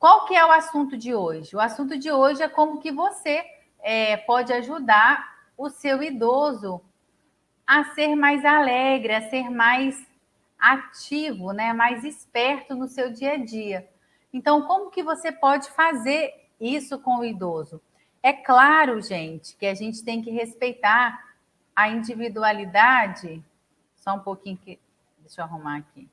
qual que é o assunto de hoje? O assunto de hoje é como que você pode ajudar o seu idoso a ser mais alegre, a ser mais ativo, né? Mais esperto no seu dia a dia. Então, como que você pode fazer isso com o idoso? É claro, gente, que a gente tem que respeitar a individualidade. Só um pouquinho que. Deixa eu arrumar aqui.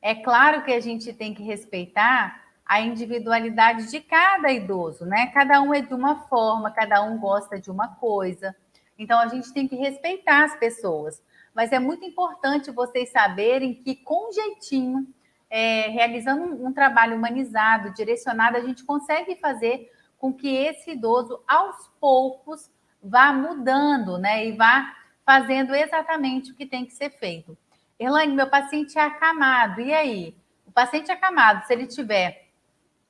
É claro que a gente tem que respeitar a individualidade de cada idoso, né? Cada um é de uma forma, cada um gosta de uma coisa. Então a gente tem que respeitar as pessoas. Mas é muito importante vocês saberem que com jeitinho, realizando um trabalho humanizado, direcionado, a gente consegue fazer com que esse idoso, aos poucos, vá mudando, né? E vá fazendo exatamente o que tem que ser feito. Erlane, meu paciente é acamado, e aí? O paciente acamado, se ele tiver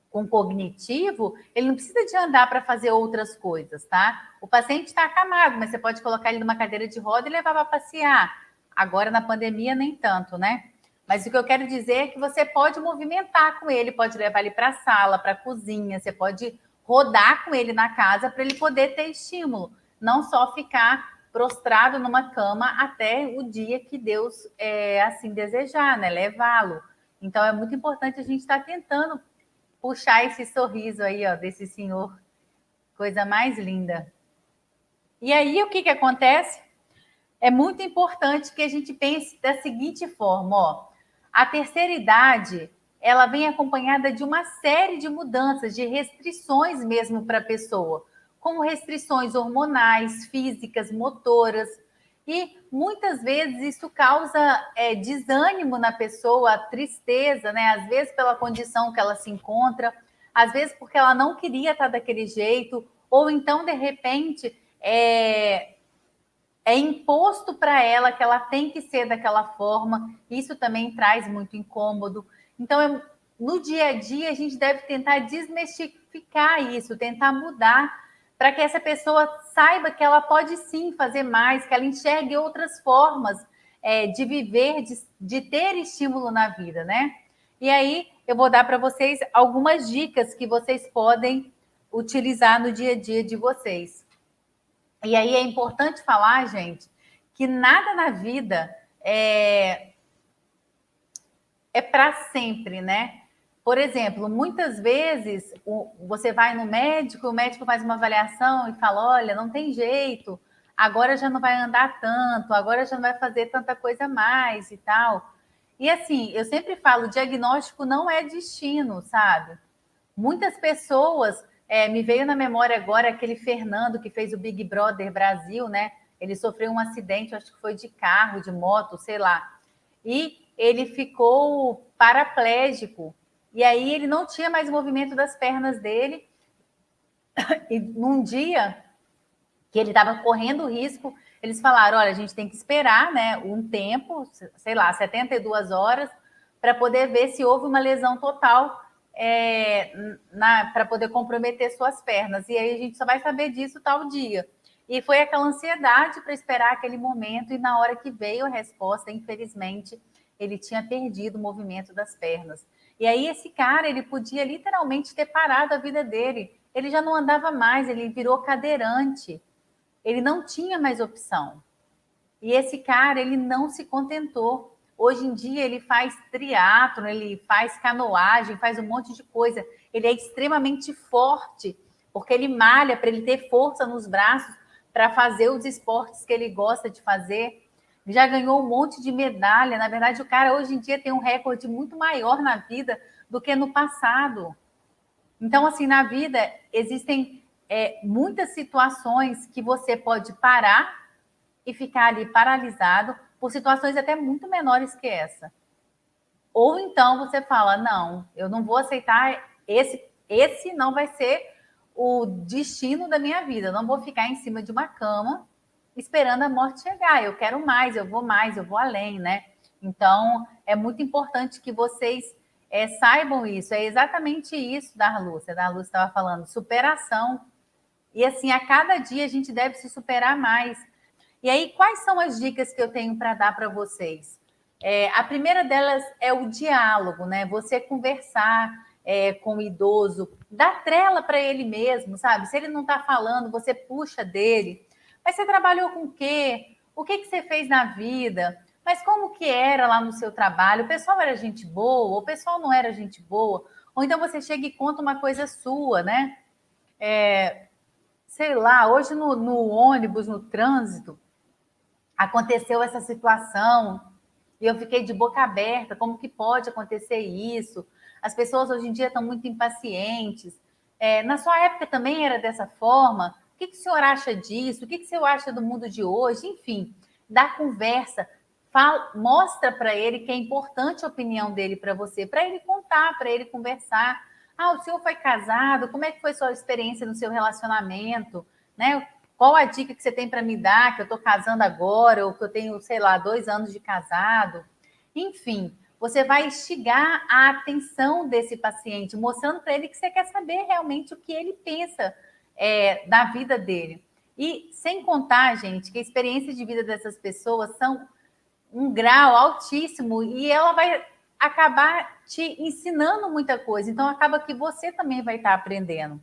com cognitivo, ele não precisa de andar para fazer outras coisas, tá? O paciente está acamado, mas você pode colocar ele numa cadeira de roda e levar para passear. Agora, na pandemia, nem tanto, né? Mas o que eu quero dizer é que você pode movimentar com ele, pode levar ele para a sala, para a cozinha, você pode rodar com ele na casa para ele poder ter estímulo, não só ficar prostrado numa cama até o dia que Deus assim desejar, né? Levá-lo. Então é muito importante a gente estar tentando puxar esse sorriso aí, ó, desse senhor, coisa mais linda. E aí o que acontece? É muito importante que a gente pense da seguinte forma, ó, a terceira idade, ela vem acompanhada de uma série de mudanças, de restrições mesmo para a pessoa, como restrições hormonais, físicas, motoras, e muitas vezes isso causa desânimo na pessoa, tristeza, né? Às vezes pela condição que ela se encontra, às vezes porque ela não queria estar daquele jeito, ou então, de repente, é imposto para ela que ela tem que ser daquela forma, isso também traz muito incômodo. Então, no dia a dia, a gente deve tentar desmistificar isso, tentar mudar, para que essa pessoa saiba que ela pode sim fazer mais, que ela enxergue outras formas de viver, de ter estímulo na vida, né? E aí, eu vou dar para vocês algumas dicas que vocês podem utilizar no dia a dia de vocês. E aí é importante falar, gente, que nada na vida é para sempre, né? Por exemplo, muitas vezes você vai no médico, o médico faz uma avaliação e fala: olha, não tem jeito, agora já não vai andar tanto, agora já não vai fazer tanta coisa mais e tal. E assim, eu sempre falo: diagnóstico não é destino, sabe? Muitas pessoas, me veio na memória agora aquele Fernando que fez o Big Brother Brasil, né? Ele sofreu um acidente, acho que foi de carro, de moto, sei lá. E ele ficou paraplégico. E aí ele não tinha mais movimento das pernas dele. E num dia que ele estava correndo risco, eles falaram: olha, a gente tem que esperar, né, um tempo, sei lá, 72 horas, para poder ver se houve uma lesão total para poder comprometer suas pernas. E aí a gente só vai saber disso tal dia. E foi aquela ansiedade para esperar aquele momento, e na hora que veio a resposta, infelizmente, ele tinha perdido o movimento das pernas. E aí esse cara, ele podia literalmente ter parado a vida dele. Ele já não andava mais, ele virou cadeirante. Ele não tinha mais opção. E esse cara, ele não se contentou. Hoje em dia, ele faz triatlo, ele faz canoagem, faz um monte de coisa. Ele é extremamente forte, porque ele malha para ele ter força nos braços para fazer os esportes que ele gosta de fazer. Já ganhou um monte de medalha. Na verdade, o cara hoje em dia tem um recorde muito maior na vida do que no passado. Então, assim, na vida existem muitas situações que você pode parar e ficar ali paralisado por situações até muito menores que essa. Ou então você fala: não, eu não vou aceitar, esse não vai ser o destino da minha vida. Eu não vou ficar em cima de uma cama esperando a morte chegar. Eu quero mais, eu vou além, né? Então, é muito importante que vocês saibam isso. É exatamente isso, Darlúcia. A Darlúcia estava falando, superação. E assim, a cada dia a gente deve se superar mais. E aí, quais são as dicas que eu tenho para dar para vocês? A primeira delas é o diálogo, né? Você conversar, com o idoso, dá trela para ele mesmo, sabe? Se ele não está falando, você puxa dele. Mas você trabalhou com o quê? O que você fez na vida? Mas como que era lá no seu trabalho? O pessoal era gente boa? O pessoal não era gente boa? Ou então você chega e conta uma coisa sua, né? Sei lá, hoje no ônibus, no trânsito, aconteceu essa situação e eu fiquei de boca aberta. Como que pode acontecer isso? As pessoas hoje em dia estão muito impacientes. Na sua época também era dessa forma? O que o senhor acha disso? O que o senhor acha do mundo de hoje? Enfim, dá conversa, mostra para ele que é importante a opinião dele para você, para ele contar, para ele conversar. Ah, o senhor foi casado? Como é que foi sua experiência no seu relacionamento? Né? Qual a dica que você tem para me dar, que eu estou casando agora, ou que eu tenho, sei lá, 2 anos de casado? Enfim, você vai instigar a atenção desse paciente, mostrando para ele que você quer saber realmente o que ele pensa da vida dele. E sem contar, gente, que a experiência de vida dessas pessoas são um grau altíssimo e ela vai acabar te ensinando muita coisa. Então, acaba que você também vai estar aprendendo.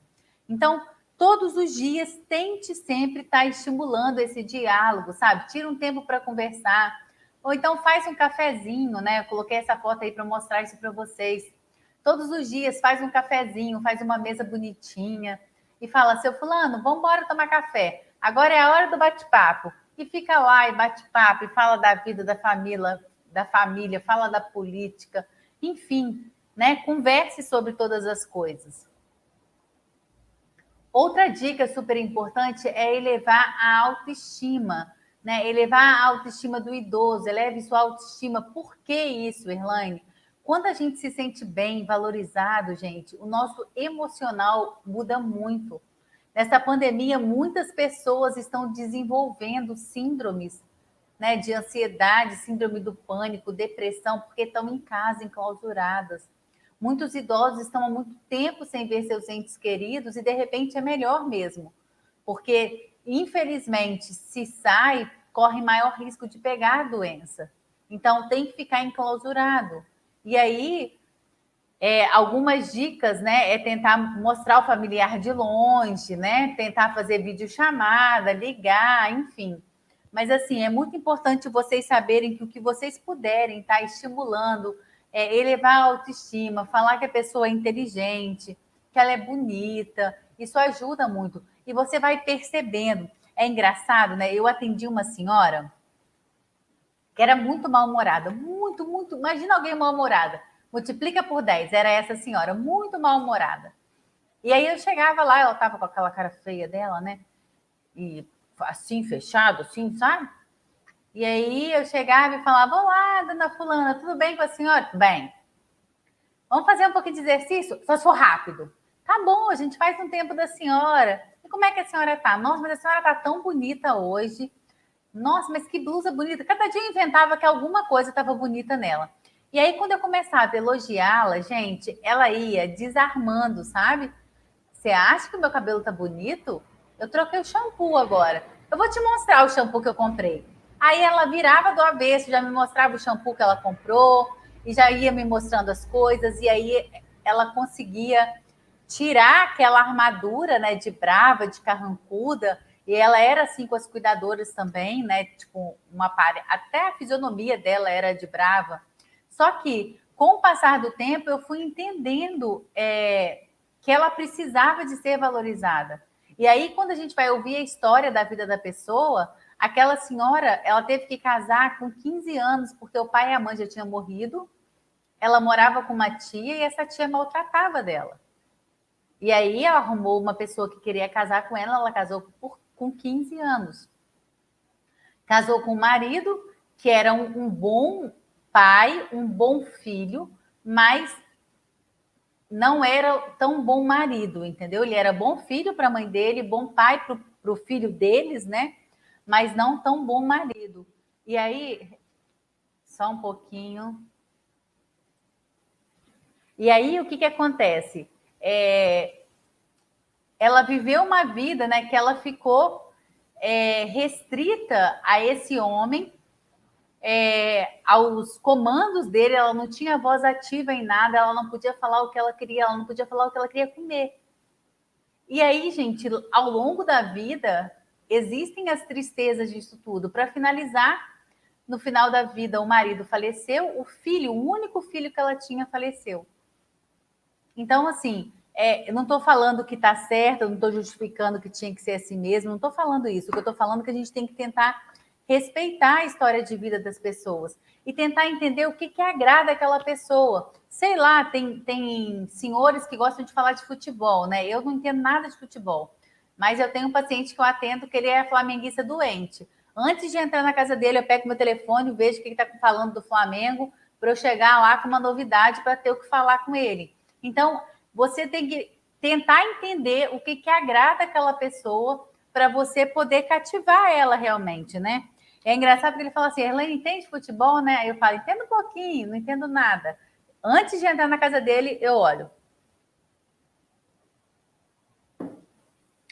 Então, todos os dias, tente sempre estar estimulando esse diálogo, sabe? Tira um tempo para conversar. Ou então faz um cafezinho, né? Eu coloquei essa foto aí para mostrar isso para vocês. Todos os dias faz um cafezinho, faz uma mesa bonitinha e fala, seu fulano, vamos embora tomar café. Agora é a hora do bate-papo. E fica lá e bate papo e fala da vida da família, fala da política, enfim, né? Converse sobre todas as coisas. Outra dica super importante é elevar a autoestima, né? Elevar a autoestima do idoso, eleve sua autoestima. Por que isso, Erlaine? Quando a gente se sente bem, valorizado, gente, o nosso emocional muda muito. Nessa pandemia, muitas pessoas estão desenvolvendo síndromes, né, de ansiedade, síndrome do pânico, depressão, porque estão em casa, enclausuradas. Muitos idosos estão há muito tempo sem ver seus entes queridos e, de repente, é melhor mesmo, porque, infelizmente, se sai, corre maior risco de pegar a doença. Então, tem que ficar enclausurado. E aí, algumas dicas, né, é tentar mostrar o familiar de longe, né, tentar fazer videochamada, ligar, enfim. Mas, assim, é muito importante vocês saberem que o que vocês puderem estar estimulando, elevar a autoestima, falar que a pessoa é inteligente, que ela é bonita, isso ajuda muito. E você vai percebendo. É engraçado, né? Eu atendi uma senhora que era muito mal-humorada, muito, muito. Imagina alguém mal-humorada, multiplica por 10, era essa senhora, muito mal-humorada. E aí eu chegava lá, ela tava com aquela cara feia dela, né? E assim, fechado, assim, sabe? E aí eu chegava e falava, olá, dona fulana, tudo bem com a senhora? Tudo bem. Vamos fazer um pouquinho de exercício? Só se for rápido. Tá bom, a gente faz um tempo da senhora. E como é que a senhora tá? Nossa, mas a senhora tá tão bonita hoje. Nossa, mas que blusa bonita. Cada dia eu inventava que alguma coisa estava bonita nela. E aí, quando eu começava a elogiá-la, gente, ela ia desarmando, sabe? Você acha que o meu cabelo tá bonito? Eu troquei o shampoo agora. Eu vou te mostrar o shampoo que eu comprei. Aí ela virava do avesso, já me mostrava o shampoo que ela comprou, e já ia me mostrando as coisas, e aí ela conseguia tirar aquela armadura, né, de brava, de carrancuda, e ela era assim com as cuidadoras também, né, tipo, até a fisionomia dela era de brava. Só que, com o passar do tempo, eu fui entendendo que ela precisava de ser valorizada. E aí, quando a gente vai ouvir a história da vida da pessoa, aquela senhora, ela teve que casar com 15 anos, porque o pai e a mãe já tinham morrido, ela morava com uma tia e essa tia maltratava dela. E aí ela arrumou uma pessoa que queria casar com ela, ela casou com 15 anos. Casou com um marido que era um bom pai, um bom filho, mas não era tão bom marido, entendeu? Ele era bom filho para a mãe dele, bom pai para o filho deles, né? Mas não tão bom marido. E aí, só um pouquinho. E aí, o que acontece? Ela viveu uma vida, né, que ela ficou restrita a esse homem, aos comandos dele, ela não tinha voz ativa em nada, ela não podia falar o que ela queria, ela não podia falar o que ela queria comer. E aí, gente, ao longo da vida, existem as tristezas disso tudo. Para finalizar, no final da vida, o marido faleceu, o filho, o único filho que ela tinha, faleceu. Então, assim, eu não estou falando que está certo, eu não estou justificando que tinha que ser assim mesmo, não estou falando isso. O que eu estou falando é que a gente tem que tentar respeitar a história de vida das pessoas e tentar entender o que agrada aquela pessoa. Sei lá, tem senhores que gostam de falar de futebol, né? Eu não entendo nada de futebol, mas eu tenho um paciente que eu atendo que ele é flamenguista doente. Antes de entrar na casa dele, eu pego meu telefone, vejo o que ele está falando do Flamengo, para eu chegar lá com uma novidade para ter o que falar com ele. Então, você tem que tentar entender o que agrada aquela pessoa para você poder cativar ela realmente, né? É engraçado que ele fala assim, Erlane, entende futebol, né? Eu falo, entendo um pouquinho, não entendo nada. Antes de entrar na casa dele, eu olho.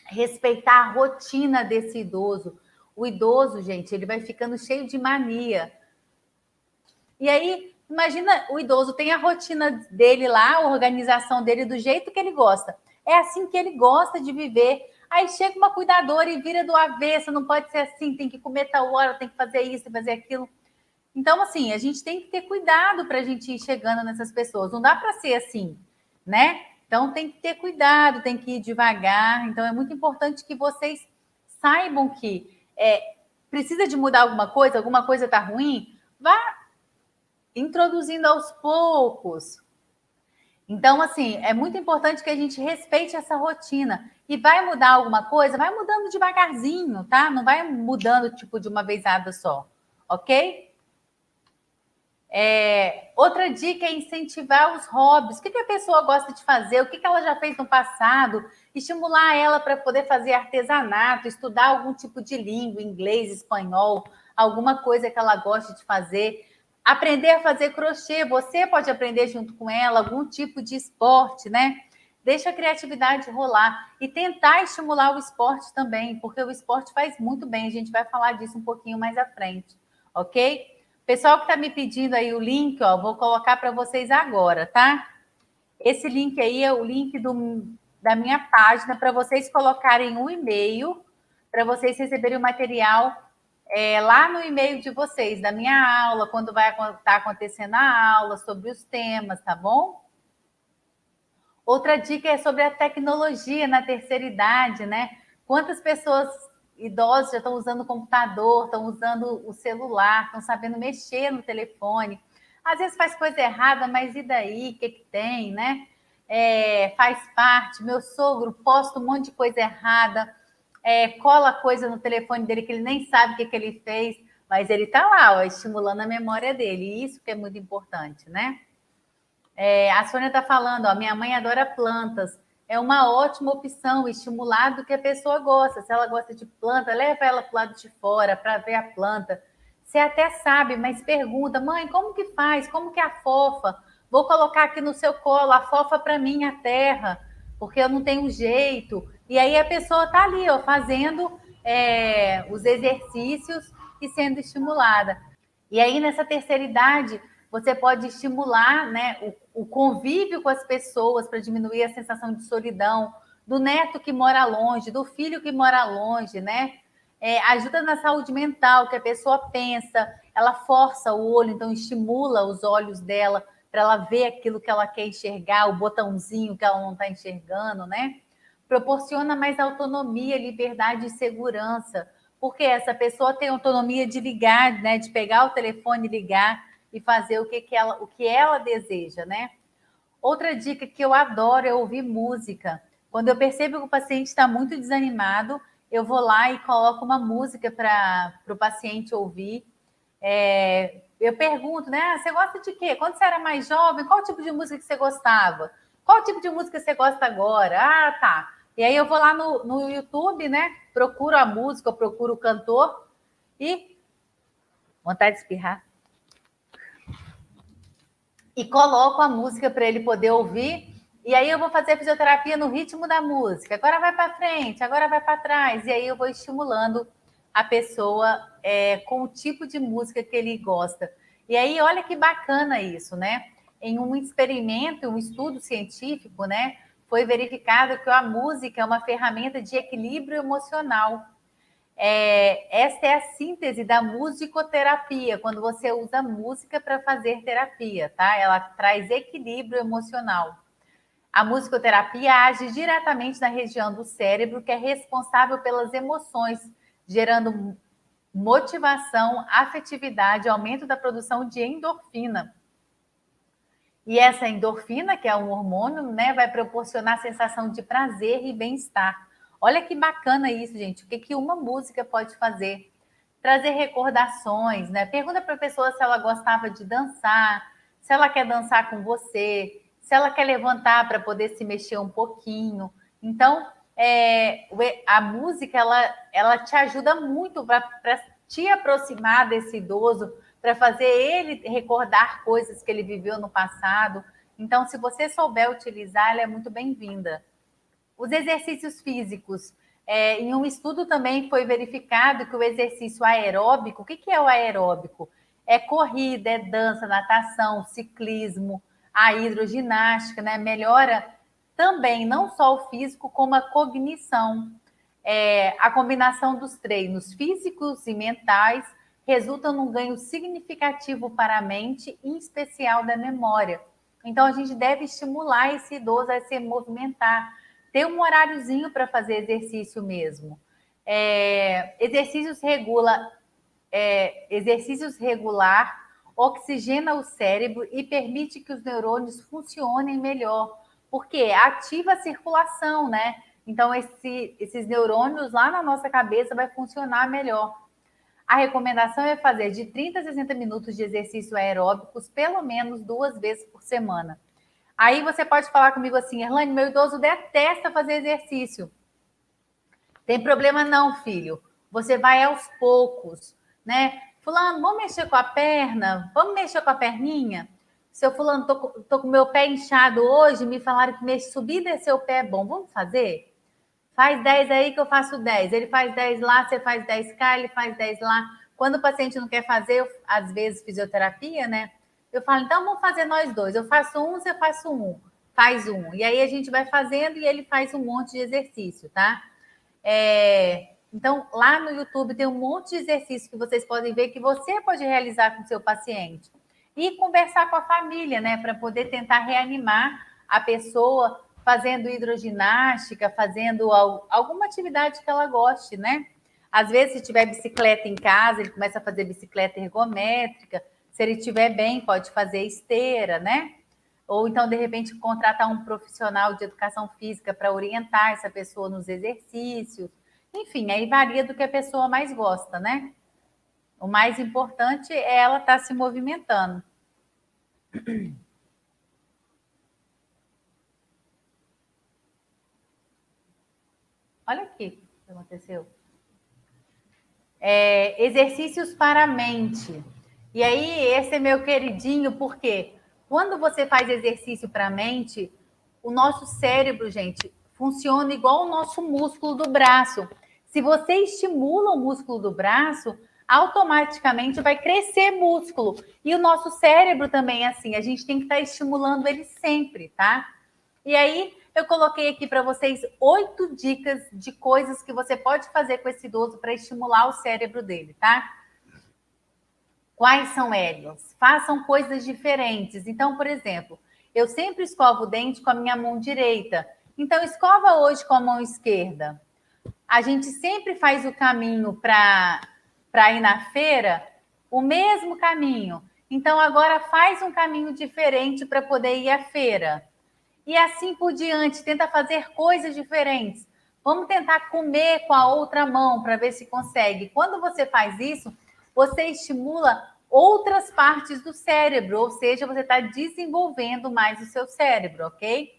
Respeitar a rotina desse idoso. O idoso, gente, ele vai ficando cheio de mania. E aí, imagina, o idoso tem a rotina dele lá, a organização dele do jeito que ele gosta. É assim que ele gosta de viver. Aí chega uma cuidadora e vira do avesso, não pode ser assim, tem que comer tal hora, tem que fazer isso, fazer aquilo. Então, assim, a gente tem que ter cuidado para a gente ir chegando nessas pessoas. Não dá para ser assim, né? Então, tem que ter cuidado, tem que ir devagar. Então, é muito importante que vocês saibam que precisa de mudar alguma coisa está ruim, vá introduzindo aos poucos. Então, assim, é muito importante que a gente respeite essa rotina. E vai mudar alguma coisa, vai mudando devagarzinho, tá? Não vai mudando, tipo, de uma vezada só, ok? Outra dica é incentivar os hobbies. O que a pessoa gosta de fazer? O que ela já fez no passado? Estimular ela para poder fazer artesanato, estudar algum tipo de língua, inglês, espanhol, alguma coisa que ela goste de fazer. Aprender a fazer crochê. Você pode aprender junto com ela algum tipo de esporte, né? Deixa a criatividade rolar e tentar estimular o esporte também, porque o esporte faz muito bem. A gente vai falar disso um pouquinho mais à frente, ok? Pessoal que está me pedindo aí o link, ó, vou colocar para vocês agora, tá? Esse link aí é o link da minha página para vocês colocarem um e-mail, para vocês receberem o material lá no e-mail de vocês, da minha aula, quando vai estar acontecendo a aula, sobre os temas, tá bom? Outra dica é sobre a tecnologia na terceira idade, né? Quantas pessoas idosos já estão usando o computador, estão usando o celular, estão sabendo mexer no telefone. Às vezes faz coisa errada, mas e daí? O que tem, né? Faz parte. Meu sogro posta um monte de coisa errada, cola coisa no telefone dele que ele nem sabe o que ele fez, mas ele está lá, ó, estimulando a memória dele. E isso que é muito importante, né? A Sônia está falando, ó, minha mãe adora plantas. É uma ótima opção, estimular do que a pessoa gosta. Se ela gosta de planta, leva ela para o lado de fora para ver a planta. Você até sabe, mas pergunta, mãe, como que faz? Como que afofa? Vou colocar aqui no seu colo, afofa para mim a terra, porque eu não tenho jeito. E aí a pessoa está ali, ó, fazendo os exercícios e sendo estimulada. E aí, nessa terceira idade, você pode estimular, né, o convívio com as pessoas para diminuir a sensação de solidão, do neto que mora longe, do filho que mora longe, né? Ajuda na saúde mental, que a pessoa pensa, ela força o olho, então estimula os olhos dela para ela ver aquilo que ela quer enxergar, o botãozinho que ela não está enxergando, né? Proporciona mais autonomia, liberdade e segurança, porque essa pessoa tem autonomia de ligar, né? De pegar o telefone e ligar e fazer o que ela deseja, né? Outra dica que eu adoro é ouvir música. Quando eu percebo que o paciente está muito desanimado, eu vou lá e coloco uma música para o paciente ouvir. Eu pergunto, né? Você gosta de quê? Quando você era mais jovem, qual tipo de música que você gostava? Qual tipo de música você gosta agora? Ah, tá. E aí eu vou lá no YouTube, né? Procuro a música, eu procuro o cantor e vontade de espirrar. E coloco a música para ele poder ouvir. E aí eu vou fazer a fisioterapia no ritmo da música. Agora vai para frente, agora vai para trás. E aí eu vou estimulando a pessoa com o tipo de música que ele gosta. E aí, olha que bacana isso, né? Em um experimento, um estudo científico, né, foi verificado que a música é uma ferramenta de equilíbrio emocional. Essa é a síntese da musicoterapia, quando você usa música para fazer terapia, tá? Ela traz equilíbrio emocional. A musicoterapia age diretamente na região do cérebro que é responsável pelas emoções, gerando motivação, afetividade, aumento da produção de endorfina. E essa endorfina, que é um hormônio, né, vai proporcionar sensação de prazer e bem-estar. Olha que bacana isso, gente. O que, que uma música pode fazer? Trazer recordações, né? Pergunta para a pessoa se ela gostava de dançar, se ela quer dançar com você, se ela quer levantar para poder se mexer um pouquinho. Então, a música, ela te ajuda muito para te aproximar desse idoso, para fazer ele recordar coisas que ele viveu no passado. Então, se você souber utilizar, ela é muito bem-vinda. Os exercícios físicos. Em um estudo também foi verificado que o exercício aeróbico, o que é o aeróbico? É corrida, é dança, natação, ciclismo, a hidroginástica, né? Melhora também não só o físico, como a cognição. A combinação dos treinos físicos e mentais resulta num ganho significativo para a mente, em especial da memória. Então, a gente deve estimular esse idoso a se movimentar, ter um horáriozinho para fazer exercício mesmo. Exercícios regular oxigena o cérebro e permite que os neurônios funcionem melhor, porque ativa a circulação, né? Então, esses neurônios lá na nossa cabeça vai funcionar melhor. A recomendação é fazer de 30 a 60 minutos de exercício aeróbicos, pelo menos 2 vezes por semana. Aí você pode falar comigo assim, Erlane, meu idoso detesta fazer exercício. Tem problema não, filho. Você vai aos poucos, né? Fulano, vamos mexer com a perna? Vamos mexer com a perninha? Seu fulano, tô com meu pé inchado hoje, me falaram que subir e descer o pé é bom. Vamos fazer? Faz 10 aí que eu faço 10. Ele faz 10 lá, você faz 10 cá, ele faz 10 lá. Quando o paciente não quer fazer, às vezes, fisioterapia, né? Eu falo, então vamos fazer nós dois. Eu faço um, você faz um. Faz um. E aí a gente vai fazendo e ele faz um monte de exercício, tá? Então, lá no YouTube tem um monte de exercício que vocês podem ver que você pode realizar com o seu paciente. E conversar com a família, né? Para poder tentar reanimar a pessoa fazendo hidroginástica, fazendo alguma atividade que ela goste, né? Às vezes, se tiver bicicleta em casa, ele começa a fazer bicicleta ergométrica. Se ele estiver bem, pode fazer esteira, né? Ou então, de repente, contratar um profissional de educação física para orientar essa pessoa nos exercícios. Enfim, aí varia do que a pessoa mais gosta, né? O mais importante é ela estar se movimentando. Olha aqui o que aconteceu. Exercícios para a mente. E aí, esse é meu queridinho, porque quando você faz exercício para a mente, o nosso cérebro, gente, funciona igual o nosso músculo do braço. Se você estimula o músculo do braço, automaticamente vai crescer músculo. E o nosso cérebro também é assim, a gente tem que estar estimulando ele sempre, tá? E aí, eu coloquei aqui para vocês 8 dicas de coisas que você pode fazer com esse idoso para estimular o cérebro dele, tá? Quais são elas? Façam coisas diferentes. Então, por exemplo, eu sempre escovo o dente com a minha mão direita. Então, escova hoje com a mão esquerda. A gente sempre faz o caminho para ir na feira, o mesmo caminho. Então, agora faz um caminho diferente para poder ir à feira. E assim por diante, tenta fazer coisas diferentes. Vamos tentar comer com a outra mão para ver se consegue. Quando você faz isso, você estimula outras partes do cérebro, ou seja, você está desenvolvendo mais o seu cérebro, ok?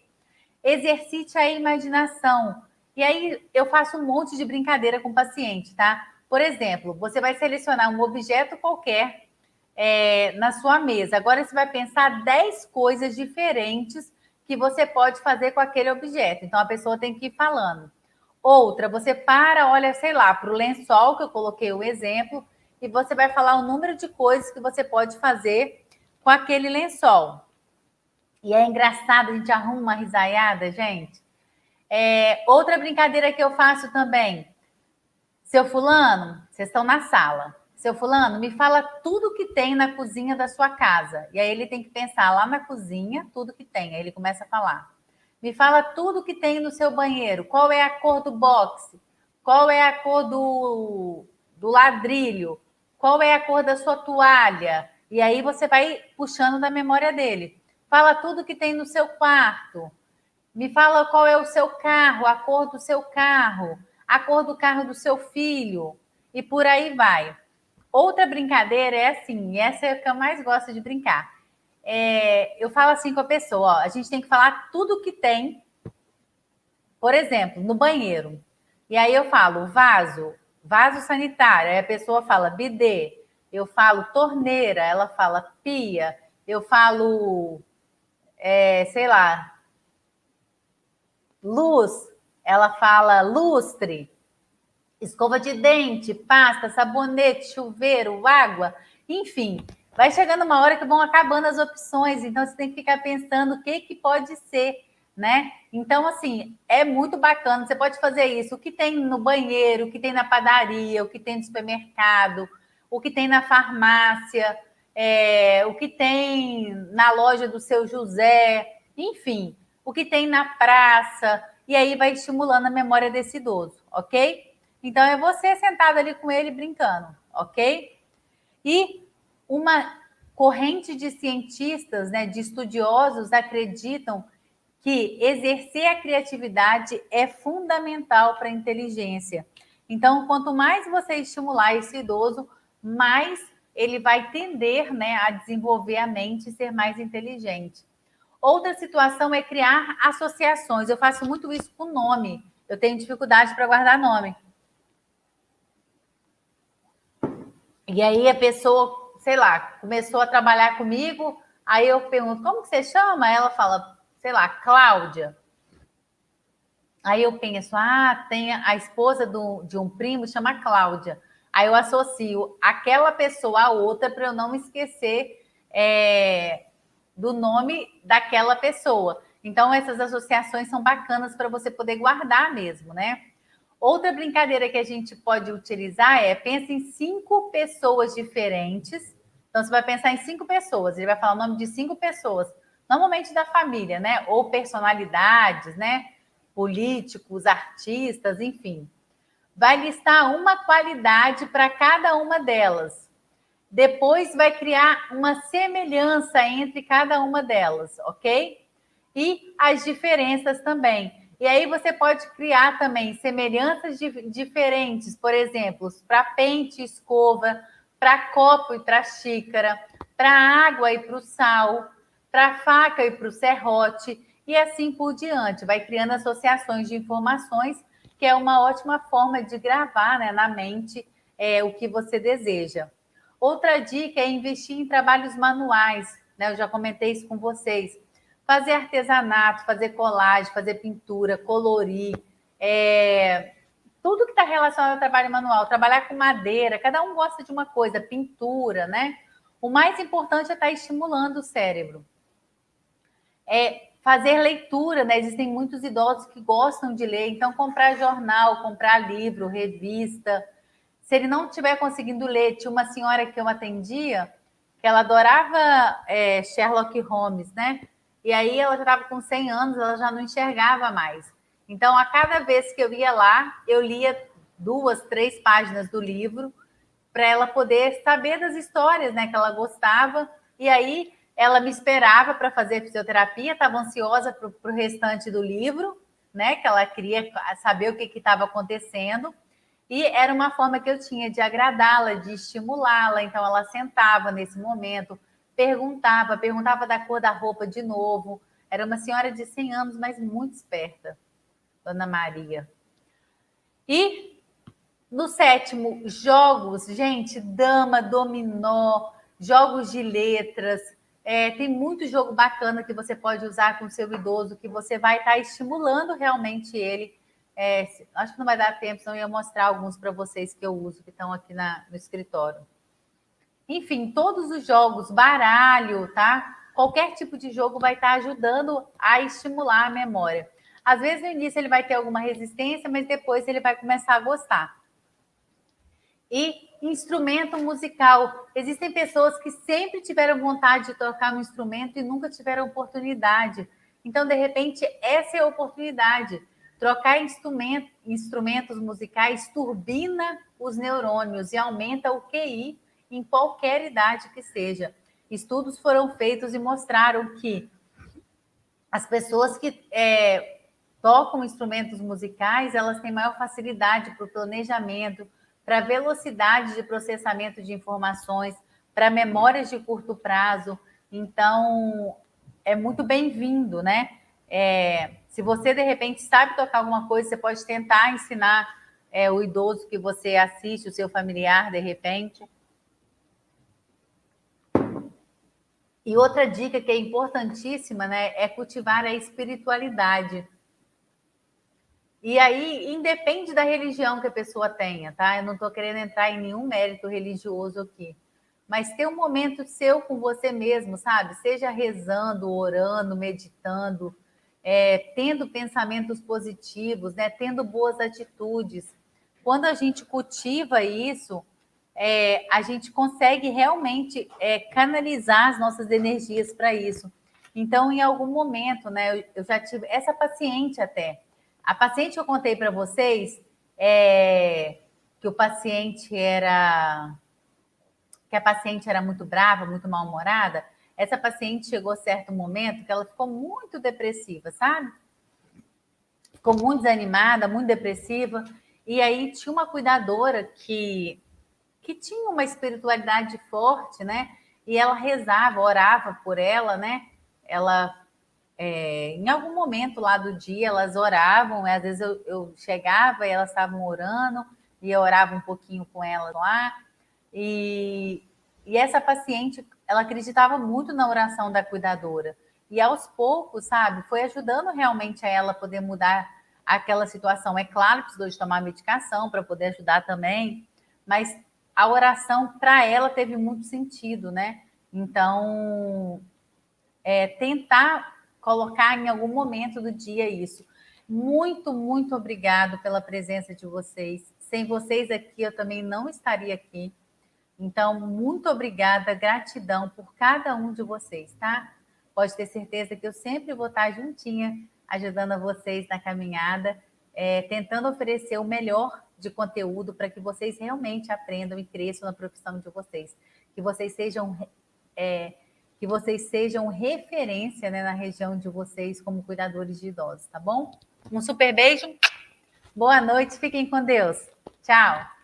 Exercite a imaginação. E aí eu faço um monte de brincadeira com o paciente, tá? Por exemplo, você vai selecionar um objeto qualquer na sua mesa. Agora você vai pensar 10 coisas diferentes que você pode fazer com aquele objeto. Então a pessoa tem que ir falando. Outra, você para, olha, sei lá, para o lençol, que eu coloquei o exemplo, e você vai falar o número de coisas que você pode fazer com aquele lençol. E é engraçado, a gente arruma uma risaiada, gente. Outra brincadeira que eu faço também. Seu fulano, vocês estão na sala. Seu fulano, me fala tudo que tem na cozinha da sua casa. E aí ele tem que pensar lá na cozinha, tudo que tem. Aí ele começa a falar. Me fala tudo que tem no seu banheiro. Qual é a cor do boxe? Qual é a cor do ladrilho? Qual é a cor da sua toalha? E aí você vai puxando da memória dele. Fala tudo que tem no seu quarto. Me fala qual é o seu carro, a cor do seu carro, a cor do carro do seu filho, e por aí vai. Outra brincadeira é assim, e essa é a que eu mais gosto de brincar. Eu falo assim com a pessoa, ó, a gente tem que falar tudo que tem, por exemplo, no banheiro. E aí eu falo vaso sanitário, aí a pessoa fala bidê, eu falo torneira, ela fala pia, eu falo, sei lá, luz, ela fala lustre, escova de dente, pasta, sabonete, chuveiro, água, enfim. Vai chegando uma hora que vão acabando as opções, então você tem que ficar pensando o que pode ser, né? Então, assim, é muito bacana, você pode fazer isso. O que tem no banheiro, o que tem na padaria, o que tem no supermercado, o que tem na farmácia, o que tem na loja do seu José, enfim, o que tem na praça, e aí vai estimulando a memória desse idoso, ok? Então, é você sentado ali com ele brincando, ok? E uma corrente de cientistas, né, de estudiosos, acreditam que exercer a criatividade é fundamental para a inteligência. Então, quanto mais você estimular esse idoso, mais ele vai tender, né, a desenvolver a mente e ser mais inteligente. Outra situação é criar associações. Eu faço muito isso com nome. Eu tenho dificuldade para guardar nome. E aí a pessoa, sei lá, começou a trabalhar comigo, aí eu pergunto, como que você chama? Ela fala, sei lá, Cláudia. Aí eu penso, tem a esposa de um primo, chama Cláudia. Aí eu associo aquela pessoa a outra para eu não esquecer do nome daquela pessoa. Então, essas associações são bacanas para você poder guardar mesmo, né? Outra brincadeira que a gente pode utilizar pensa em 5 pessoas diferentes. Então, você vai pensar em 5 pessoas, ele vai falar o nome de 5 pessoas, normalmente da família, né? Ou personalidades, né? Políticos, artistas, enfim. Vai listar uma qualidade para cada uma delas. Depois vai criar uma semelhança entre cada uma delas, ok? E as diferenças também. E aí você pode criar também semelhanças diferentes, por exemplo, para pente e escova, para copo e para xícara, para água e para o sal, para faca e para o serrote, e assim por diante. Vai criando associações de informações, que é uma ótima forma de gravar, né, na mente o que você deseja. Outra dica é investir em trabalhos manuais, né? Eu já comentei isso com vocês. Fazer artesanato, fazer colagem, fazer pintura, colorir, tudo que está relacionado ao trabalho manual, trabalhar com madeira, cada um gosta de uma coisa, pintura, né? O mais importante é estar estimulando o cérebro. Fazer leitura, né? Existem muitos idosos que gostam de ler, então comprar jornal, comprar livro, revista. Se ele não estiver conseguindo ler, tinha uma senhora que eu atendia, que ela adorava Sherlock Holmes, né? E aí ela já estava com 100 anos, ela já não enxergava mais. Então, a cada vez que eu ia lá, eu lia 2, 3 páginas do livro para ela poder saber das histórias, né, que ela gostava. E aí ela me esperava para fazer fisioterapia, estava ansiosa para o restante do livro, né, que ela queria saber o que estava acontecendo. E era uma forma que eu tinha de agradá-la, de estimulá-la. Então, ela sentava nesse momento, perguntava da cor da roupa de novo. Era uma senhora de 100 anos, mas muito esperta, Dona Maria. E no 7º, jogos, gente, dama, dominó, jogos de letras. Tem muito jogo bacana que você pode usar com o seu idoso, que você vai estar estimulando realmente ele Acho que não vai dar tempo, senão eu ia mostrar alguns para vocês que eu uso, que estão aqui no escritório. Enfim, todos os jogos, baralho, tá? Qualquer tipo de jogo vai estar ajudando a estimular a memória. Às vezes, no início, ele vai ter alguma resistência, mas depois ele vai começar a gostar. E instrumento musical. Existem pessoas que sempre tiveram vontade de tocar um instrumento e nunca tiveram oportunidade. Então, de repente, essa é a oportunidade. Trocar instrumentos musicais turbina os neurônios e aumenta o QI em qualquer idade que seja. Estudos foram feitos e mostraram que as pessoas que tocam instrumentos musicais, elas têm maior facilidade para o planejamento, para velocidade de processamento de informações, para memórias de curto prazo. Então, é muito bem-vindo, né? Se você, de repente, sabe tocar alguma coisa, você pode tentar ensinar o idoso que você assiste, o seu familiar, de repente. E outra dica que é importantíssima, né, é cultivar a espiritualidade. E aí, independe da religião que a pessoa tenha, tá? Eu não estou querendo entrar em nenhum mérito religioso aqui. Mas ter um momento seu com você mesmo, sabe? Seja rezando, orando, meditando, tendo pensamentos positivos, né? Tendo boas atitudes. Quando a gente cultiva isso, a gente consegue realmente canalizar as nossas energias para isso. Então, em algum momento, né? Eu já tive essa paciente até. A paciente que eu contei para vocês, que a paciente era muito brava, muito mal-humorada, essa paciente chegou a certo momento que ela ficou muito depressiva, sabe? Ficou muito desanimada, muito depressiva. E aí tinha uma cuidadora que tinha uma espiritualidade forte, né? E ela rezava, orava por ela, né? Ela em algum momento lá do dia elas oravam, às vezes eu chegava e elas estavam orando, e eu orava um pouquinho com elas lá, e essa paciente, ela acreditava muito na oração da cuidadora, e aos poucos, sabe, foi ajudando realmente a ela poder mudar aquela situação. É claro que precisou de tomar medicação para poder ajudar também, mas a oração para ela teve muito sentido, né? Então, tentar colocar em algum momento do dia isso. Muito, muito obrigado pela presença de vocês. Sem vocês aqui, eu também não estaria aqui. Então, muito obrigada, gratidão por cada um de vocês, tá? Pode ter certeza que eu sempre vou estar juntinha, ajudando vocês na caminhada, tentando oferecer o melhor de conteúdo para que vocês realmente aprendam e cresçam na profissão de vocês. Que vocês sejam referência, né, na região de vocês como cuidadores de idosos, tá bom? Um super beijo, boa noite, fiquem com Deus. Tchau.